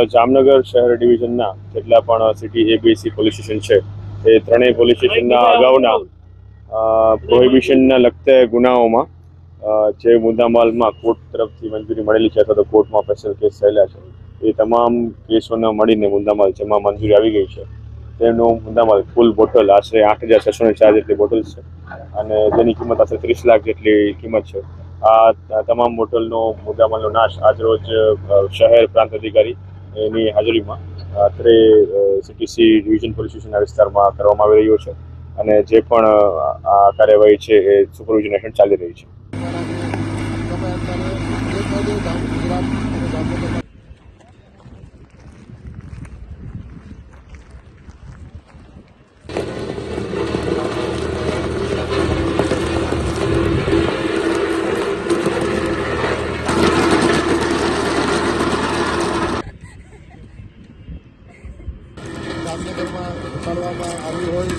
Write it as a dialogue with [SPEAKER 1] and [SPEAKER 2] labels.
[SPEAKER 1] જામનગર શહેર ડિવિઝનના જેટલા પણ સિટી એબીસી પોલીસ સ્ટેશન છે એ ત્રણેય પોલીસ સ્ટેશનના અગાઉના પ્રોહિબિશનના લગતા ગુનાઓમાં જે મુદ્દામાલમાં કોર્ટ તરફથી મંજૂરી મળેલી છે અથવા તો કોર્ટમાં સ્પેશિયલ કેસ થયેલા છે એ તમામ કેસોના મળીને મુદ્દામાલ જેમાં મંજૂરી આવી ગઈ છે તેનો મુદ્દામાલ કુલ બોટલ આશરે 8,604 જેટલી બોટલ છે અને જેની કિંમત આશરે 30 લાખ જેટલી કિંમત છે। આ તમામ બોટલનો મુદ્દામાલનો નાશ આજરોજ શહેર પ્રાંત અધિકારી એની હાજરીમાં અત્રે સીટીસી ડિવિઝન પોલીસ સ્ટેશનના વિસ્તારમાં કરવામાં આવી રહ્યો છે અને જે પણ આ કાર્યવાહી છે એ સુપરવિઝન હેઠળ ચાલી રહી છે।
[SPEAKER 2] જામનગરમાં ઉતારવામાં આવી હોય